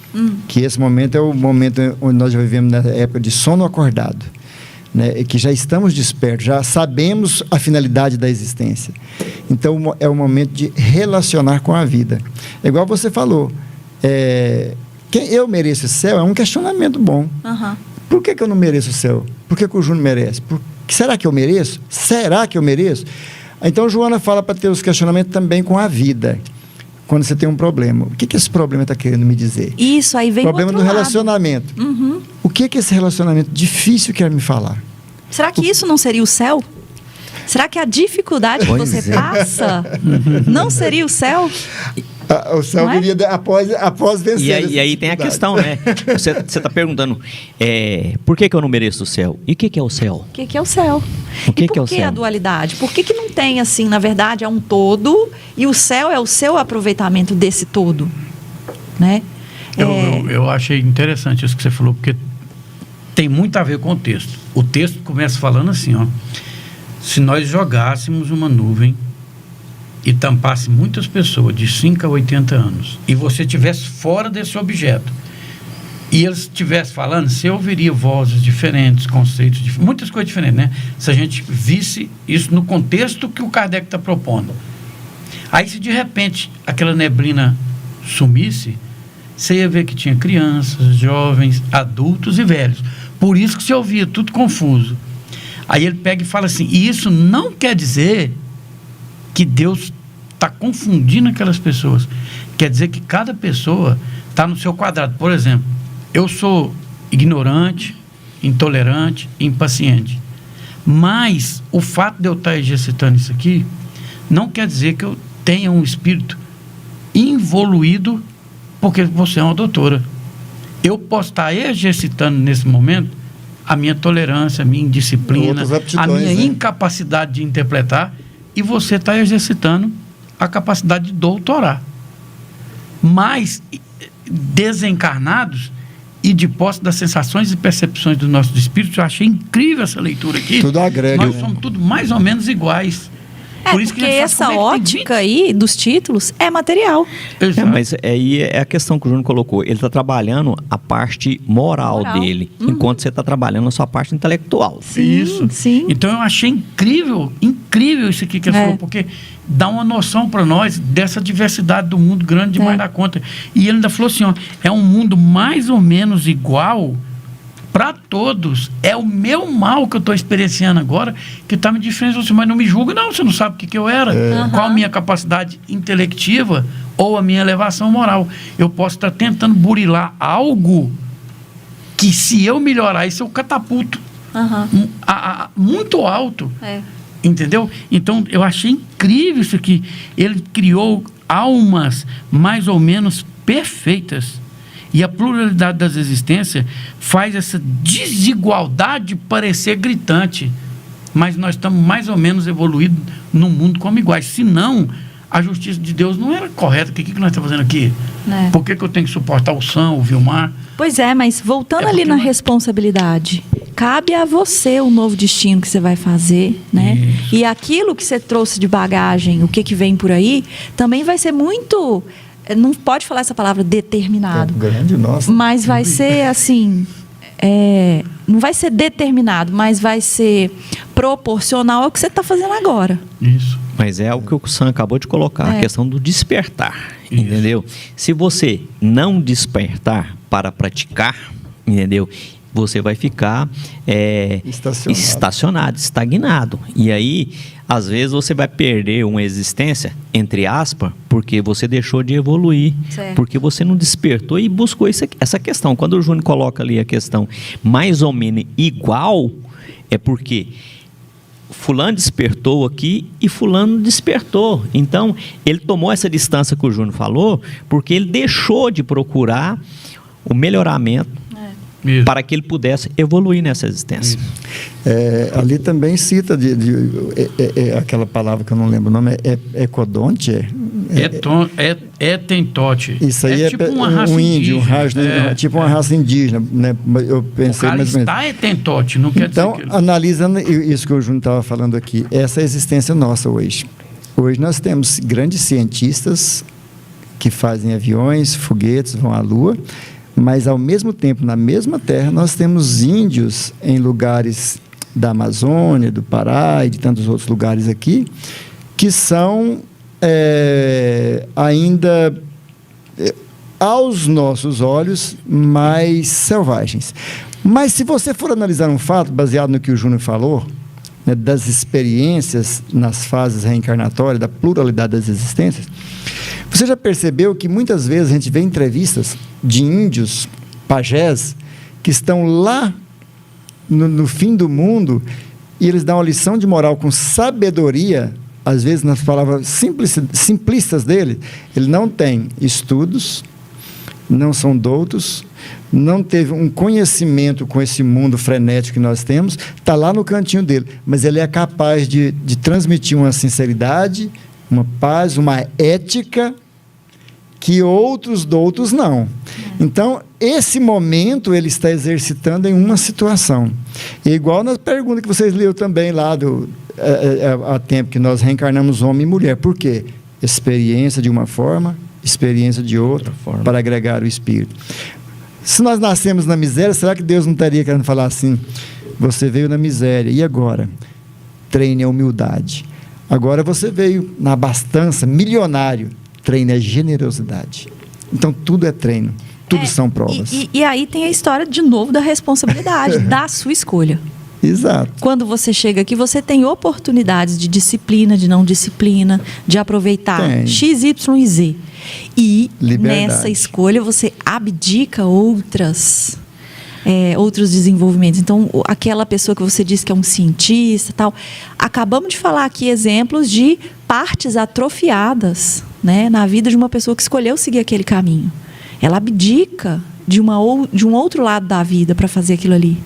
Que esse momento é o momento onde nós já vivemos na época de sono acordado. Né? E que já estamos despertos, já sabemos a finalidade da existência. Então, é o momento de relacionar com a vida. É igual você falou, eu mereço o céu é um questionamento bom. Por que eu não mereço o céu? Por que o Júnior merece? Será que eu mereço? Será que eu mereço? Então, Joana fala para ter os questionamentos também com a vida. Quando você tem um problema. O que esse problema está querendo me dizer? Isso, aí vem problema do relacionamento. O que esse relacionamento difícil quer me falar? Será que isso não seria o céu? Será que a dificuldade que você passa não seria o céu? O céu viria após vencer. E aí tem a questão, né? Você está perguntando, por que eu não mereço o céu? E o que é o céu? O que é o céu? O que é o céu? Por que a céu? dualidade? Por que não tem, assim, na verdade, é um todo e o céu é o seu aproveitamento desse todo, né? Eu achei interessante isso que você falou, porque tem muito a ver com o texto. O texto começa falando assim, ó: se nós jogássemos uma nuvem e tampasse muitas pessoas de 5 a 80 anos, e você estivesse fora desse objeto, e eles estivessem falando, você ouviria vozes diferentes, conceitos diferentes, muitas coisas diferentes, né? Se a gente visse isso no contexto que o Kardec está propondo. Aí, se de repente aquela neblina sumisse, você ia ver que tinha crianças, jovens, adultos e velhos. Por isso que você ouvia tudo confuso. Aí ele pega e fala assim, e isso não quer dizer que Deus está confundindo aquelas pessoas. Quer dizer que cada pessoa está no seu quadrado. Por exemplo, eu sou ignorante, intolerante, impaciente. Mas o fato de eu estar exercitando isso aqui não quer dizer que eu tenha um espírito involuído porque você é uma doutora. Eu posso estar exercitando nesse momento a minha tolerância, a minha indisciplina, a minha incapacidade de interpretar, e você está exercitando a capacidade de doutorar. Mas desencarnados e de posse das sensações e percepções dos nossos espíritos, eu achei incrível essa leitura aqui. Tudo agrega. Nós somos tudo mais ou menos iguais. Por isso porque essa ótica aí dos títulos é material. Mas aí é a questão que o Júnior colocou. Ele está trabalhando a parte moral dele, enquanto você está trabalhando a sua parte intelectual. Sim, isso. Sim. Então eu achei incrível isso aqui que ele falou, porque dá uma noção para nós dessa diversidade do mundo grande demais da conta. E ele ainda falou assim, ó, é um mundo mais ou menos igual para todos. É o meu mal que eu estou experienciando agora que está me diferenciando. Mas não me julga, não. Você não sabe o que eu era. Qual a minha capacidade intelectiva ou a minha elevação moral. Eu posso estar tentando burilar algo que, se eu melhorar isso, eu catapulto muito alto. Entendeu? Então, eu achei incrível isso aqui. Ele criou almas mais ou menos perfeitas. E a pluralidade das existências faz essa desigualdade parecer gritante. Mas nós estamos mais ou menos evoluídos no mundo como iguais. Senão, a justiça de Deus não era correta. O que nós estamos fazendo aqui? Por que eu tenho que suportar o Sam, o Vilmar? Pois é, mas voltando ali na responsabilidade, cabe a você o novo destino que você vai fazer, né? Isso. E aquilo que você trouxe de bagagem, o que vem por aí, também vai ser muito... Não pode falar essa palavra determinado. Grande, nossa. Mas vai ser assim... não vai ser determinado, mas vai ser proporcional ao que você está fazendo agora. Isso. Mas é o que o Sam acabou de colocar, a questão do despertar, entendeu? Se você não despertar para praticar, entendeu? Você vai ficar estacionado, estagnado. E aí, às vezes, você vai perder uma existência, entre aspas, porque você deixou de evoluir. Certo. Porque você não despertou e buscou essa questão. Quando o Júnior coloca ali a questão mais ou menos igual, é porque fulano despertou aqui e fulano despertou. Então, ele tomou essa distância que o Júnior falou, porque ele deixou de procurar o melhoramento para que ele pudesse evoluir nessa existência. Ali também cita aquela palavra que eu não lembro o nome, ecodonte? Etentote. Isso aí tipo uma raça indígena. Tipo uma raça indígena, né? Eu pensei mais ou menos. Está etentote, não quer dizer que... Então, analisando isso que o Júnior estava falando aqui, essa é a existência nossa hoje. Hoje nós temos grandes cientistas que fazem aviões, foguetes, vão à Lua, mas, ao mesmo tempo, na mesma terra, nós temos índios em lugares da Amazônia, do Pará e de tantos outros lugares aqui, que são ainda, aos nossos olhos, mais selvagens. Mas, se você for analisar um fato, baseado no que o Júnior falou, né, das experiências nas fases reencarnatórias, da pluralidade das existências, você já percebeu que muitas vezes a gente vê entrevistas de índios, pajés, que estão lá no fim do mundo e eles dão uma lição de moral com sabedoria às vezes nas palavras simplistas dele, ele não tem estudos, não são doutos, não teve um conhecimento com esse mundo frenético que nós temos, está lá no cantinho dele, mas ele é capaz de transmitir uma sinceridade, uma paz, uma ética que outros doutos não. Então, esse momento ele está exercitando em uma situação. E igual na pergunta que vocês leram também lá há tempo que nós reencarnamos homem e mulher. Por quê? Experiência de uma forma, experiência de outra forma, para agregar o espírito. Se nós nascemos na miséria, será que Deus não estaria querendo falar assim? Você veio na miséria, e agora? Treine a humildade. Agora você veio na abastança, milionário. Treine a generosidade. Então, tudo é treino. Tudo são provas. E aí tem a história, de novo, da responsabilidade, da sua escolha. Exato. Quando você chega aqui, você tem oportunidades de disciplina, de não disciplina, de aproveitar X, Y e Z. E nessa escolha você abdica outros desenvolvimentos. Então, aquela pessoa que você disse que é um cientista, tal, acabamos de falar aqui exemplos de partes atrofiadas, né, na vida de uma pessoa que escolheu seguir aquele caminho. Ela abdica de um outro lado da vida para fazer aquilo ali.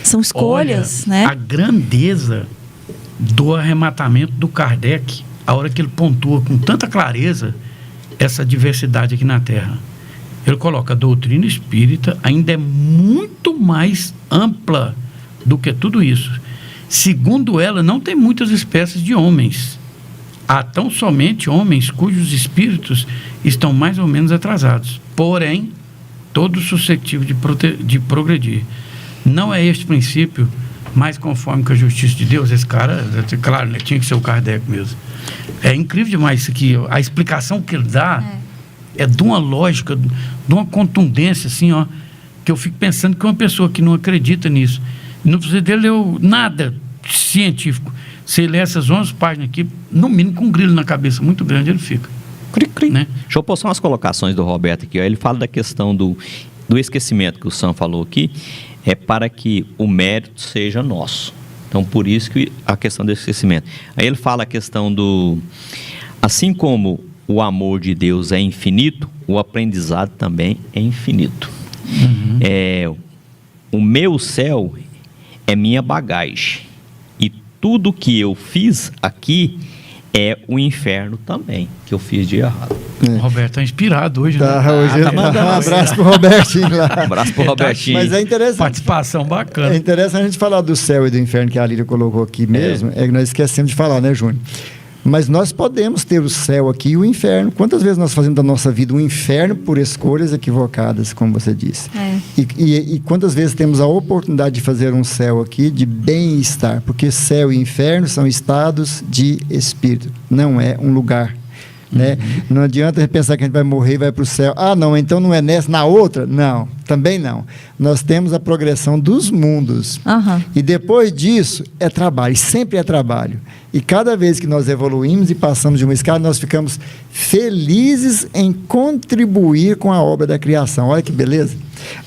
São escolhas. Olha, né? A grandeza do arrematamento do Kardec, a hora que ele pontua com tanta clareza essa diversidade aqui na Terra. Ele coloca a doutrina espírita ainda é muito mais ampla do que tudo isso. Segundo ela, não tem muitas espécies de homens. Há tão somente homens cujos espíritos estão mais ou menos atrasados. Porém, todos suscetíveis de progredir. Não é este princípio mais conforme com a justiça de Deus? Esse cara, claro, né, tinha que ser o Kardec mesmo. É incrível demais isso aqui. A explicação que ele dá é de uma lógica, de uma contundência, assim, ó, que eu fico pensando que uma pessoa que não acredita nisso, não precisa de ler nada científico. Se ele ler essas 11 páginas aqui, no mínimo com um grilo na cabeça muito grande, ele fica. Né? Deixa eu postar umas colocações do Roberto aqui. Ó. Ele fala da questão do esquecimento que o Sam falou aqui, é para que o mérito seja nosso. Então, por isso que a questão do esquecimento. Aí ele fala a questão do... Assim como o amor de Deus é infinito, o aprendizado também é infinito. O meu céu é minha bagagem. E tudo que eu fiz aqui é o inferno também, que eu fiz de errado. O Roberto está inspirado hoje, né? Um abraço pro Robertinho lá. Um abraço pro Robertinho. Mas é interessante. Participação bacana. É interessante a gente falar do céu e do inferno, que a Lília colocou aqui mesmo. É que nós esquecemos de falar, né, Júnior? Mas nós podemos ter o céu aqui e o inferno. Quantas vezes nós fazemos da nossa vida um inferno por escolhas equivocadas, como você disse? E quantas vezes temos a oportunidade de fazer um céu aqui de bem-estar? Porque céu e inferno são estados de espírito, não é um lugar. Né? Não adianta pensar que a gente vai morrer e vai para o céu. Ah, não, então não é nessa, na outra? Não, também não. Nós temos a progressão dos mundos. E depois disso é trabalho, sempre é trabalho. E cada vez que nós evoluímos e passamos de uma escada, nós ficamos felizes em contribuir com a obra da criação. Olha que beleza.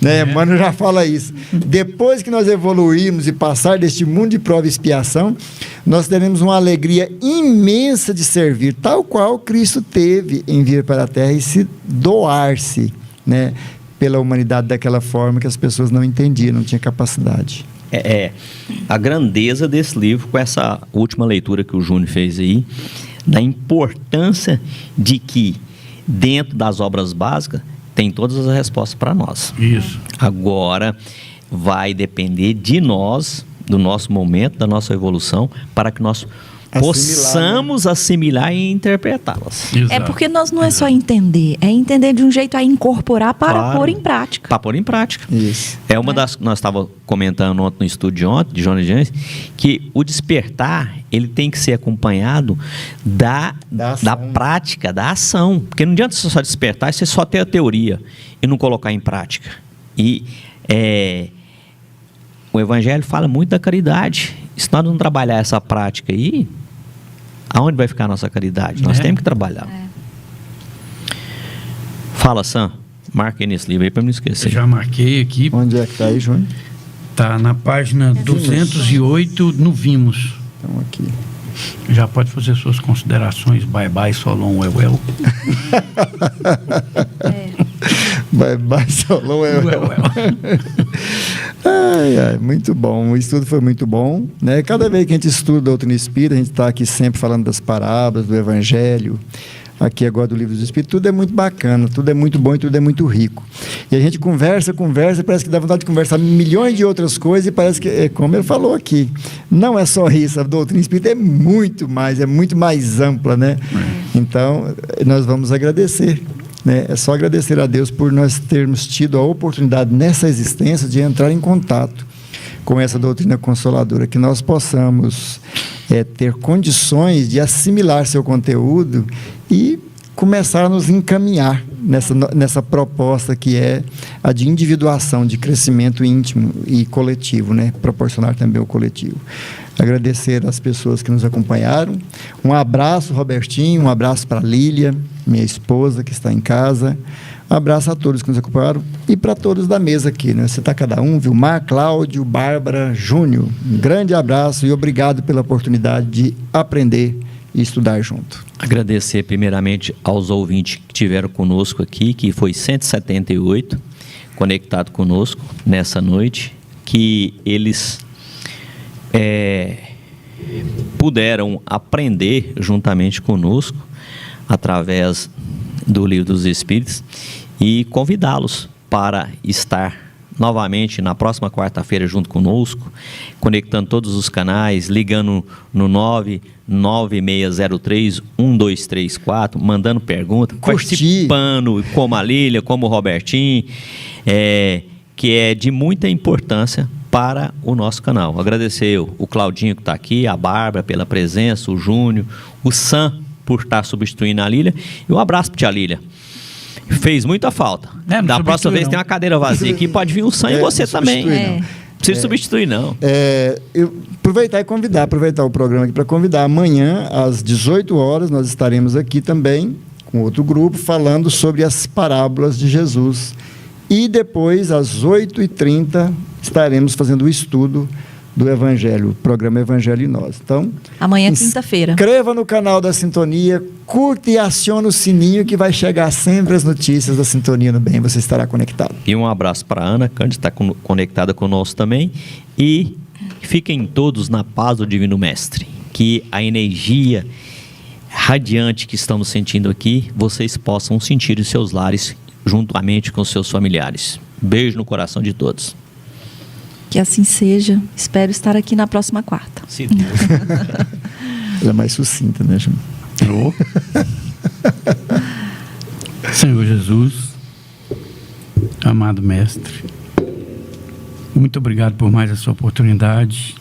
Né? Mano já fala isso. Depois que nós evoluímos e passar deste mundo de prova e expiação, nós teremos uma alegria imensa de servir, tal qual Cristo teve em vir para a Terra e se doar-se, né, pela humanidade daquela forma que as pessoas não entendiam, não tinham capacidade. A grandeza desse livro, com essa última leitura que o Júnior fez aí, da importância de que dentro das obras básicas tem todas as respostas para nós. Isso. Agora vai depender de nós, do nosso momento, da nossa evolução, para que nós possamos assimilar e interpretá-las. É porque nós não é só entender, é entender de um jeito a incorporar para pôr em prática. Para pôr em prática. Isso. É uma das que nós estávamos comentando ontem no estúdio de ontem, de Johnny James, que o despertar, ele tem que ser acompanhado da prática, da ação. Porque não adianta você só despertar e você só ter a teoria e não colocar em prática. E o Evangelho fala muito da caridade. Se nós não trabalhar essa prática aí, aonde vai ficar a nossa caridade? Nós temos que trabalhar. Fala, Sam. Marquei nesse livro aí para não esquecer. Eu já marquei aqui. Onde é que está aí, Júnior? Está na página 208, no Vimos. Então, aqui. já pode fazer suas considerações. Bye bye, Solon, well. Bye bye, Solon, well. Ai, muito bom. O estudo foi muito bom, né? Cada vez que a gente estuda a doutrina espírita, a gente está aqui sempre falando das parábolas, do Evangelho, aqui agora do Livro dos Espíritos, tudo é muito bacana, tudo é muito bom e tudo é muito rico. E a gente conversa, parece que dá vontade de conversar milhões de outras coisas e parece que, é como ele falou aqui, não é só isso, a doutrina espírita é muito mais ampla, né? Então, nós vamos agradecer, né? É só agradecer a Deus por nós termos tido a oportunidade nessa existência de entrar em contato com essa doutrina consoladora, que nós possamos ter condições de assimilar seu conteúdo e começar a nos encaminhar nessa proposta que é a de individuação, de crescimento íntimo e coletivo, né? Proporcionar também o coletivo. Agradecer às pessoas que nos acompanharam. Um abraço, Robertinho, um abraço para a Lília, minha esposa, que está em casa. Um abraço a todos que nos acompanharam e para todos da mesa aqui, né? Você está cada um, Vilmar, Cláudio, Bárbara, Júnior. Um grande abraço e obrigado pela oportunidade de aprender e estudar junto. Agradecer primeiramente aos ouvintes que estiveram conosco aqui, que foi 178 conectado conosco nessa noite, que eles puderam aprender juntamente conosco através do Livro dos Espíritos e convidá-los para estar novamente na próxima quarta-feira junto conosco, conectando todos os canais, ligando no 99603-1234, mandando perguntas, participando como a Lília, como o Robertinho, que é de muita importância para o nosso canal. Agradecer o Claudinho que está aqui, a Bárbara pela presença, o Júnior, o Sam por estar substituindo a Lília, e um abraço para a tia Lília. Fez muita falta. Da próxima vez tem uma cadeira vazia aqui, pode vir um Sam e você também. Não precisa substituir, não. Eu aproveitar o programa aqui para convidar. Amanhã, às 18 horas, nós estaremos aqui também, com outro grupo, falando sobre as parábolas de Jesus. E depois, às 8h30, estaremos fazendo o estudo do Evangelho, o programa Evangelho em Nós. Então, amanhã, quinta-feira. Inscreva no canal da Sintonia, curta e acione o sininho que vai chegar sempre as notícias da Sintonia no Bem, você estará conectado. E um abraço para a Ana, que está conectada conosco também. E fiquem todos na paz do Divino Mestre. Que a energia radiante que estamos sentindo aqui, vocês possam sentir em seus lares, juntamente com seus familiares. Beijo no coração de todos. Que assim seja. Espero estar aqui na próxima quarta. Sim, Deus. Ela é mais sucinta, né, Júnior? Senhor Jesus, amado Mestre, muito obrigado por mais essa oportunidade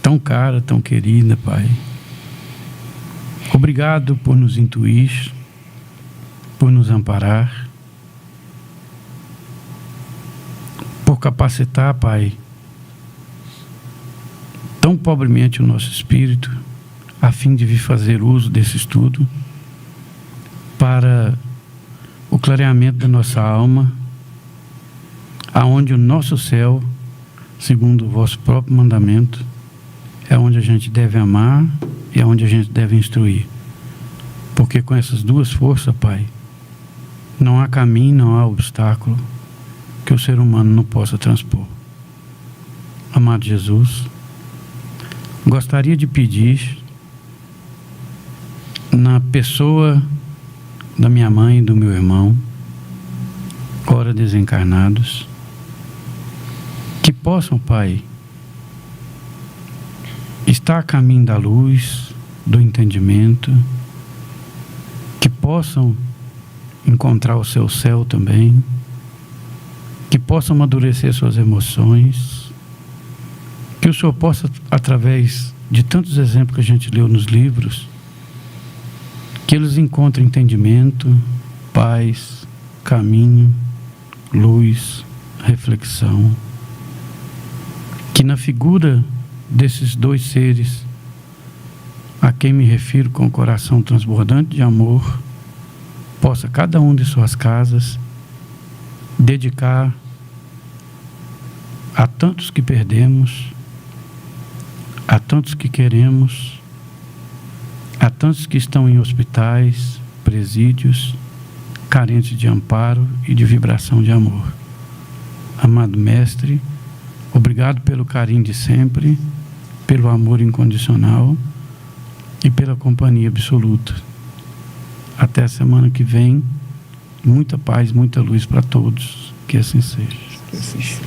tão cara, tão querida, Pai. Obrigado por nos intuir, por nos amparar, por capacitar, Pai, tão pobremente o nosso espírito, a fim de vir fazer uso desse estudo para o clareamento da nossa alma, aonde o nosso céu, segundo o vosso próprio mandamento, é onde a gente deve amar e é onde a gente deve instruir. Porque com essas duas forças, Pai, não há caminho, não há obstáculo que o ser humano não possa transpor. Amado Jesus, gostaria de pedir, na pessoa da minha mãe e do meu irmão, ora desencarnados, que possam, Pai, estar a caminho da luz, do entendimento, que possam encontrar o seu céu também, que possam amadurecer suas emoções, que o Senhor possa, através de tantos exemplos que a gente leu nos livros, que eles encontrem entendimento, paz, caminho, luz, reflexão, que na figura desses dois seres, a quem me refiro com o coração transbordante de amor, possa cada um de suas casas dedicar a tantos que perdemos, a tantos que queremos a tantos que estão em hospitais, presídios, carentes de amparo e de vibração de amor. Amado Mestre, obrigado pelo carinho de sempre, pelo amor incondicional e pela companhia absoluta. Até a semana que vem, muita paz, muita luz para todos. Que assim seja. Que assim seja.